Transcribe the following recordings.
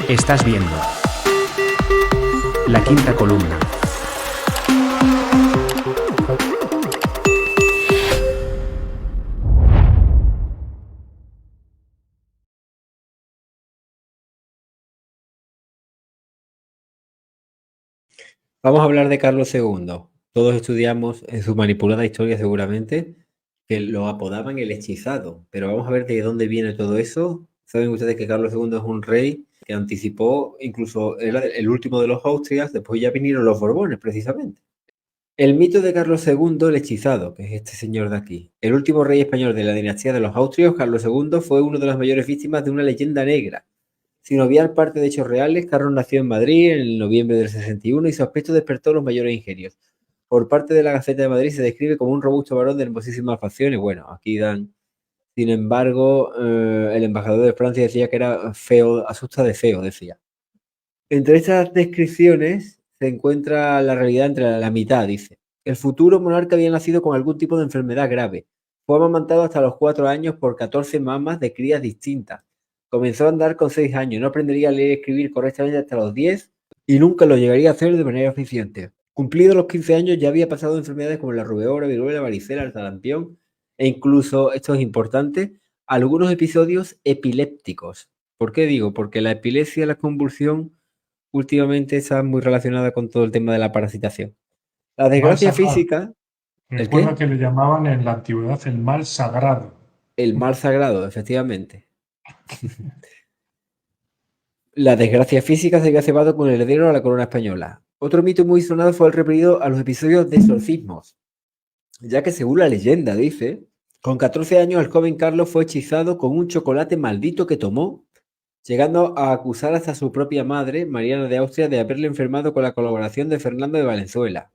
Estás viendo La Quinta Columna. Vamos a hablar de Carlos II. Todos estudiamos en su manipulada historia seguramente que lo apodaban el hechizado, pero vamos a ver de dónde viene todo eso. Saben ustedes que Carlos II es un rey que anticipó, incluso era el último de los Austrias, después ya vinieron los Borbones precisamente. El mito de Carlos II, el hechizado, que es este señor de aquí. El último rey español de la dinastía de los Austrias, Carlos II, fue una de las mayores víctimas de una leyenda negra. Sin obviar parte de hechos reales, Carlos nació en Madrid en el noviembre del 61 y su aspecto despertó los mayores ingenios. Por parte de la Gaceta de Madrid se describe como un robusto varón de hermosísimas facciones. Bueno, aquí dan. Sin embargo, el embajador de Francia decía que era feo, asusta de feo, decía. Entre estas descripciones se encuentra la realidad entre la mitad, dice. El futuro monarca había nacido con algún tipo de enfermedad grave. Fue amamantado hasta los 4 años por 14 mamas de crías distintas. Comenzó a andar con 6 años, no aprendería a leer y escribir correctamente hasta los 10 y nunca lo llegaría a hacer de manera eficiente. Cumplidos los 15 años ya había pasado enfermedades como la rubeola, viruela, varicela, el sarampión e incluso, esto es importante, algunos episodios epilépticos. ¿Por qué digo? Porque la epilepsia, la convulsión, últimamente está muy relacionada con todo el tema de la parasitación. La Mal desgracia sagrado. física, ¿el Recuerda qué? que le llamaban en la antigüedad el mal sagrado. El mal sagrado, efectivamente. La desgracia física se había cebado con el heredero a la corona española. Otro mito muy sonado fue el referido a los episodios de exorcismos, ya que según la leyenda dice, con 14 años el joven Carlos fue hechizado con un chocolate maldito que tomó, llegando a acusar hasta a su propia madre, Mariana de Austria, de haberle enfermado con la colaboración de Fernando de Valenzuela.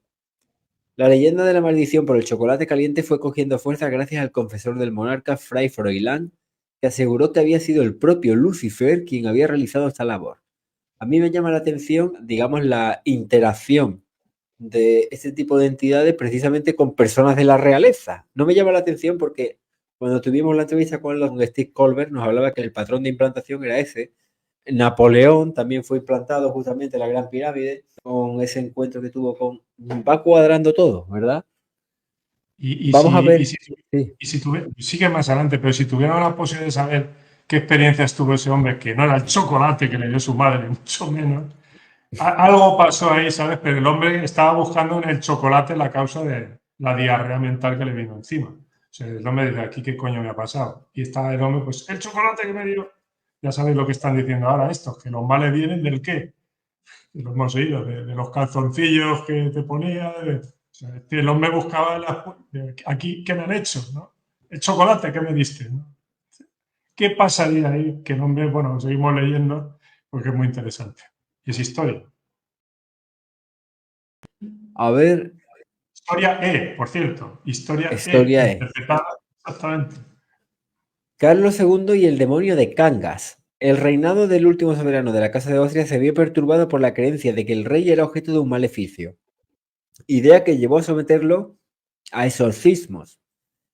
La leyenda de la maldición por el chocolate caliente fue cogiendo fuerza gracias al confesor del monarca, Fray Froilán, que aseguró que había sido el propio Lucifer quien había realizado esta labor. A mí me llama la atención, digamos, la interacción de este tipo de entidades precisamente con personas de la realeza. No me llama la atención porque cuando tuvimos la entrevista con Steve Colbert nos hablaba que el patrón de implantación era ese. Napoleón también fue implantado justamente en la Gran Pirámide con ese encuentro que tuvo con... Va cuadrando todo, ¿verdad? Vamos a ver. Sí. Sigue más adelante, pero si tuviera la posibilidad de saber qué experiencias tuvo ese hombre, que no era el chocolate que le dio su madre, mucho menos, algo pasó ahí, ¿sabes? Pero el hombre estaba buscando en el chocolate la causa de la diarrea mental que le vino encima. O sea, el hombre dice, aquí qué coño me ha pasado. Y está el hombre, pues, el chocolate que me dio. Ya sabéis lo que están diciendo ahora estos, que los males vienen del qué. Lo hemos oído, de los calzoncillos que te ponía. O sea, el hombre buscaba aquí, ¿qué me han hecho? ¿No? El chocolate que me diste. ¿No? ¿Qué pasaría ahí? Que el hombre, bueno, seguimos leyendo porque es muy interesante. Y es historia. A ver, Historia E, por cierto. Historia E, historia es. interpretada exactamente. Carlos II y el demonio de Cangas. El reinado del último soberano de la Casa de Austria se vio perturbado por la creencia de que el rey era objeto de un maleficio, idea que llevó a someterlo a exorcismos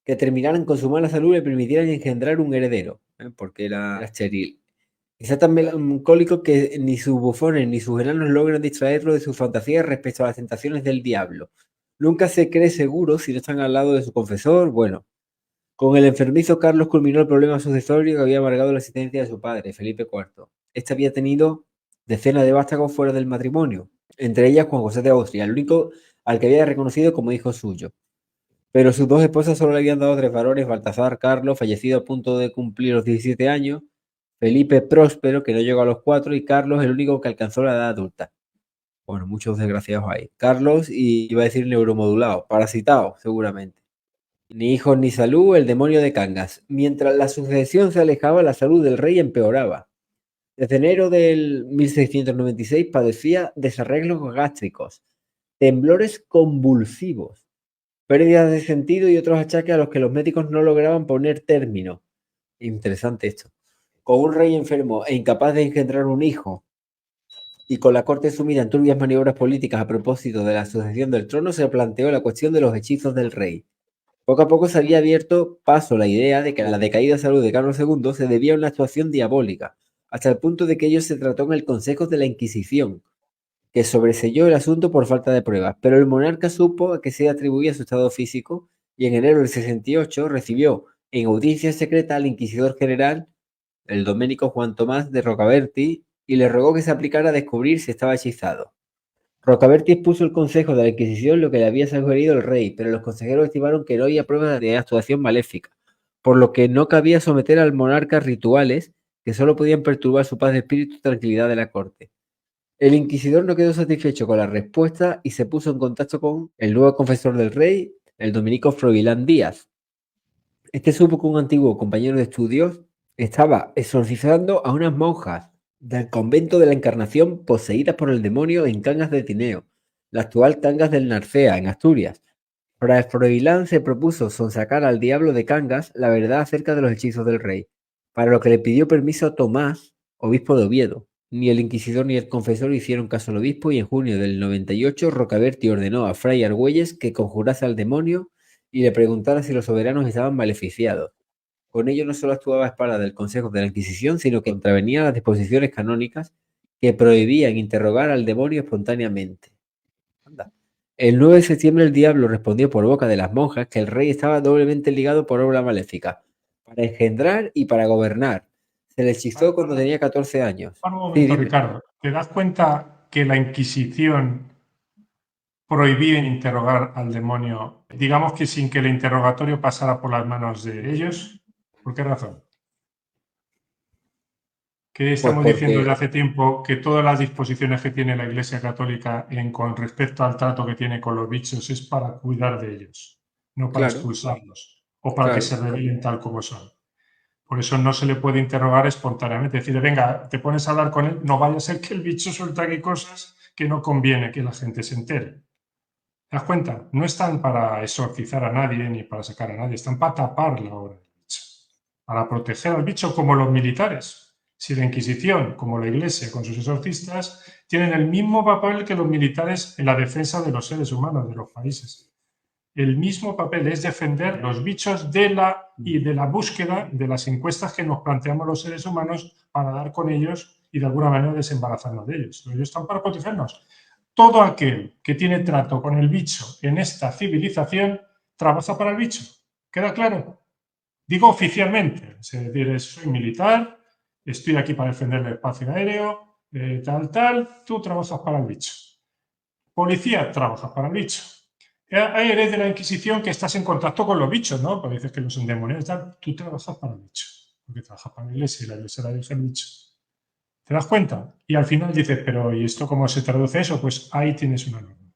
que terminaran con su mala salud y le permitieran engendrar un heredero, porque era estéril. Está tan melancólico que ni sus bufones ni sus enanos logran distraerlo de sus fantasías respecto a las tentaciones del diablo. Nunca se cree seguro si no están al lado de su confesor. Bueno, con el enfermizo Carlos culminó el problema sucesorio que había amargado la existencia de su padre, Felipe IV. Este había tenido decenas de vástagos fuera del matrimonio, entre ellas Juan José de Austria, el único al que había reconocido como hijo suyo. Pero sus dos esposas solo le habían dado 3 varones: Baltasar Carlos, fallecido a punto de cumplir los 17 años, Felipe Próspero, que no llegó a los 4, y Carlos, el único que alcanzó la edad adulta. Bueno, muchos desgraciados ahí. Carlos, y iba a decir neuromodulado, parasitado, seguramente. Ni hijos ni salud, el demonio de Cangas. Mientras la sucesión se alejaba, la salud del rey empeoraba. Desde enero del 1696 padecía desarreglos gástricos, temblores convulsivos, pérdidas de sentido y otros achaques a los que los médicos no lograban poner término. Interesante esto. Con un rey enfermo e incapaz de engendrar un hijo y con la corte sumida en turbias maniobras políticas a propósito de la sucesión del trono, se planteó la cuestión de los hechizos del rey. Poco a poco se había abierto paso la idea de que la decaída salud de Carlos II se debía a una actuación diabólica, hasta el punto de que ello se trató en el Consejo de la Inquisición, que sobreseyó el asunto por falta de pruebas, pero el monarca supo a qué se atribuía su estado físico y en enero del 68 recibió en audiencia secreta al inquisidor general, el domenico Juan Tomás de Rocaberti, y le rogó que se aplicara a descubrir si estaba hechizado. Rocaberti expuso el consejo de la Inquisición lo que le había sugerido el rey, pero los consejeros estimaron que no había pruebas de actuación maléfica, por lo que no cabía someter al monarca a rituales que solo podían perturbar su paz de espíritu y tranquilidad de la corte. El inquisidor no quedó satisfecho con la respuesta y se puso en contacto con el nuevo confesor del rey, el dominico Froilán Díaz. Este supo que un antiguo compañero de estudios estaba exorcizando a unas monjas del convento de la Encarnación poseídas por el demonio en Cangas de Tineo, la actual Cangas del Narcea, en Asturias. Fray Froilán se propuso sonsacar al diablo de Cangas la verdad acerca de los hechizos del rey, para lo que le pidió permiso a Tomás, obispo de Oviedo. Ni el inquisidor ni el confesor hicieron caso al obispo y en junio del 98 Rocaberti ordenó a Fray Argüelles que conjurase al demonio y le preguntara si los soberanos estaban maleficiados. Con ello no solo actuaba a espaldas del Consejo de la Inquisición, sino que contravenía las disposiciones canónicas que prohibían interrogar al demonio espontáneamente. Anda. El 9 de septiembre el diablo respondió por boca de las monjas que el rey estaba doblemente ligado por obra maléfica, para engendrar y para gobernar. Se le hechizó cuando tenía 14 años. Un Sí, momento, dime. Ricardo. ¿Te das cuenta que la Inquisición prohibía interrogar al demonio, digamos que sin que el interrogatorio pasara por las manos de ellos? ¿Por qué razón? Que Pues estamos diciendo desde porque, hace tiempo que todas las disposiciones que tiene la Iglesia Católica con respecto al trato que tiene con los bichos es para cuidar de ellos, no para claro, expulsarlos o para que claro, se rebelen tal como son. Por eso no se le puede interrogar espontáneamente. Decirle, venga, te pones a hablar con él, no vaya a ser que el bicho suelta aquí cosas que no conviene que la gente se entere. ¿Te das cuenta? No están para exorcizar a nadie ni para sacar a nadie, están para tapar la obra del bicho, para proteger al bicho como los militares. Si la Inquisición, como la Iglesia con sus exorcistas, tienen el mismo papel que los militares en la defensa de los seres humanos de los países. El mismo papel es defender los bichos de la búsqueda de las encuestas que nos planteamos los seres humanos para dar con ellos y de alguna manera desembarazarnos de ellos. Ellos están para protegernos. Todo aquel que tiene trato con el bicho en esta civilización trabaja para el bicho. ¿Queda claro? Digo oficialmente, es decir, soy militar, estoy aquí para defender el espacio aéreo, tal, tú trabajas para el bicho. Policía, trabajas para el bicho. Eres de la Inquisición que estás en contacto con los bichos, ¿no? Porque dices que los endemoniados, tú trabajas para el bicho, porque trabajas para la Iglesia y la Iglesia la dirige el bicho. ¿Te das cuenta? Y al final dices, pero ¿y esto cómo se traduce eso? Pues ahí tienes una norma.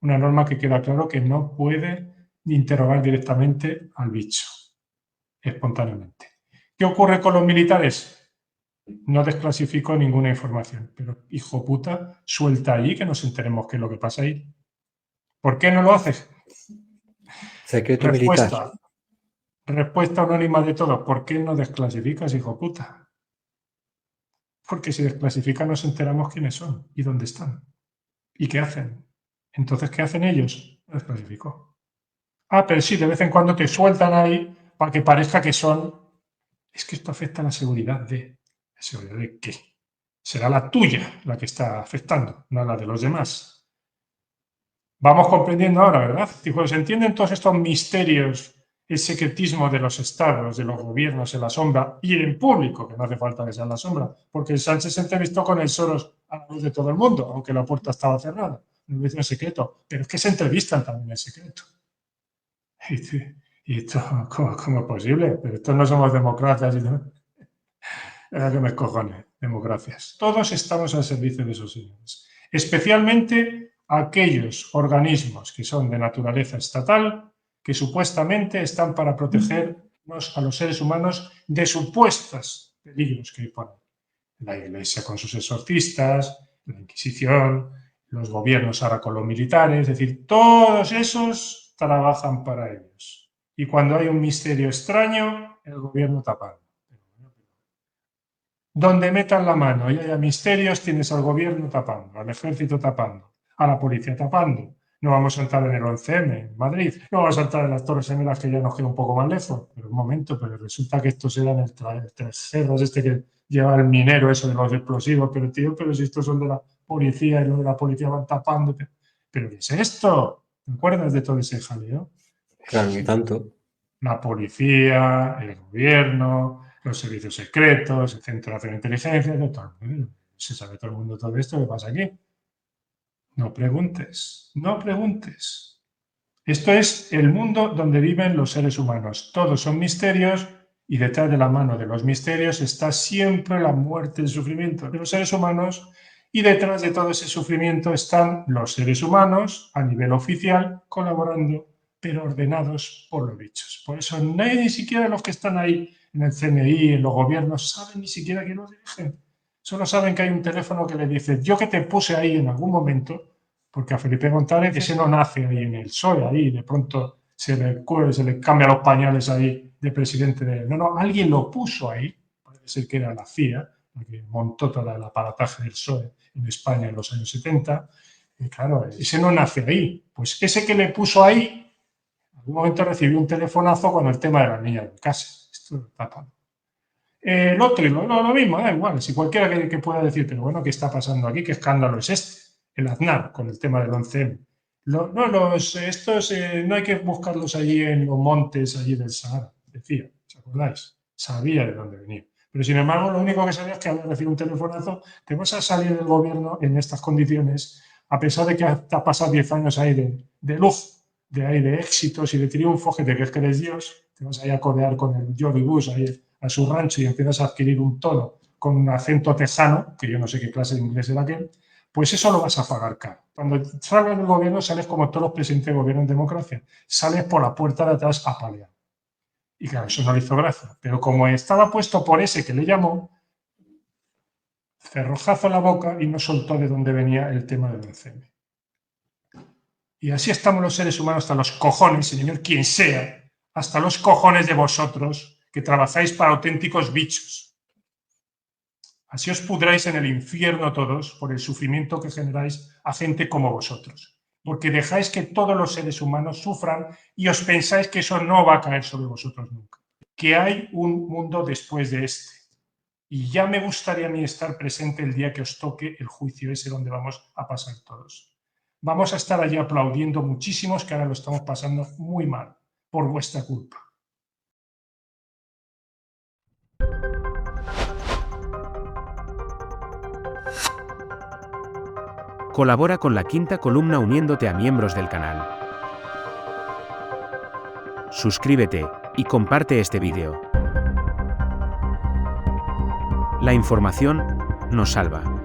Una norma que queda claro que no puede interrogar directamente al bicho, espontáneamente. ¿Qué ocurre con los militares? No desclasifico ninguna información, pero hijo puta, suelta allí que nos enteremos qué es lo que pasa ahí. ¿Por qué no lo haces? secreto militar. Respuesta. Respuesta anónima de todo. ¿Por qué no desclasificas, hijo puta? Porque si desclasifican nos enteramos quiénes son y dónde están y qué hacen. Entonces, ¿qué hacen ellos? No desclasificó. Ah, pero sí, de vez en cuando te sueltan ahí para que parezca que son... Es que esto afecta a la seguridad de... ¿La seguridad de qué? Será la tuya la que está afectando, no la de los demás. Vamos comprendiendo ahora, ¿verdad? Dijo, se entienden todos estos misterios, el secretismo de los estados, de los gobiernos en la sombra y en público, que no hace falta que sea en la sombra, porque Sánchez se entrevistó con el Soros a la luz de todo el mundo, aunque la puerta estaba cerrada, no lo hizo en secreto, pero es que se entrevistan también en secreto. Y esto, ¿cómo es posible? Pero estos no somos democracias. Era que me cojones, democracias. Todos estamos al servicio de esos señores. Especialmente aquellos organismos que son de naturaleza estatal, que supuestamente están para protegernos a los seres humanos de supuestos peligros que ponen. La Iglesia con sus exorcistas, la Inquisición, los gobiernos ahora con los militares, es decir, todos esos trabajan para ellos. Y cuando hay un misterio extraño, el gobierno tapado. Donde metan la mano y haya misterios, tienes al gobierno tapando, al ejército tapando, a la policía tapando. No vamos a entrar en el 11M en Madrid, no vamos a entrar en las Torres Gemelas que ya nos queda un poco más lejos. Pero un momento, pero resulta que estos eran el tres cerros este que lleva el minero eso de los explosivos, pero tío, pero si estos son de la policía y los de la policía van tapándote. ¿Pero qué es esto? ¿Te acuerdas de todo ese jaleo? Claro, ni tanto. La policía, el gobierno, los servicios secretos, el Centro Nacional de Inteligencia, todo el mundo. Se sabe todo el mundo todo esto, ¿qué pasa aquí? No preguntes, no preguntes. Esto es el mundo donde viven los seres humanos. Todos son misterios y detrás de la mano de los misterios está siempre la muerte, el sufrimiento de los seres humanos y detrás de todo ese sufrimiento están los seres humanos a nivel oficial colaborando, pero ordenados por los bichos. Por eso nadie, ni siquiera los que están ahí en el CNI, en los gobiernos, saben ni siquiera quién los dirigen. Solo saben que hay un teléfono que les dice, yo que te puse ahí en algún momento, porque a Felipe González ese no nace ahí en el PSOE, ahí de pronto se le cambia los pañales ahí de presidente de... No, alguien lo puso ahí, parece ser que era la CIA, la que montó todo el aparataje del PSOE en España en los años 70, y claro, ese no nace ahí. Pues ese que le puso ahí, en algún momento recibió un telefonazo con el tema de las niñas de casa. Esto está tapado. El otro, lo mismo, da igual, si cualquiera que pueda decir, pero bueno, ¿qué está pasando aquí? ¿Qué escándalo es este? El Aznar, con el tema del 11M. Estos no hay que buscarlos allí en los montes, allí del Sahara, decía, ¿os acordáis? Sabía de dónde venía. Pero sin embargo, lo único que sabía es que había recibido un telefonazo, te vas a salir del gobierno en estas condiciones, a pesar de que te has pasado 10 años ahí de luz, de éxitos y de triunfos, que te crees que eres Dios, te vas ahí a codear con el George Bush ahí a su rancho y empiezas a adquirir un tono con un acento tejano, que yo no sé qué clase de inglés era aquel, pues eso lo vas a pagar caro. Cuando salgas del gobierno sales como todos los presidentes de gobierno en democracia, sales por la puerta de atrás a paliar. Y claro, eso no le hizo gracia. Pero como estaba puesto por ese que le llamó, cerrojazo en la boca y no soltó de dónde venía el tema del 11M. Y así estamos los seres humanos hasta los cojones, señor quien sea, hasta los cojones de vosotros que trabajáis para auténticos bichos. Así os pudráis en el infierno todos por el sufrimiento que generáis a gente como vosotros. Porque dejáis que todos los seres humanos sufran y os pensáis que eso no va a caer sobre vosotros nunca. Que hay un mundo después de este. Y ya me gustaría a mí estar presente el día que os toque el juicio ese donde vamos a pasar todos. Vamos a estar allí aplaudiendo muchísimos que ahora lo estamos pasando muy mal por vuestra culpa. Colabora con La Quinta Columna uniéndote a miembros del canal. Suscríbete y comparte este vídeo. La información nos salva.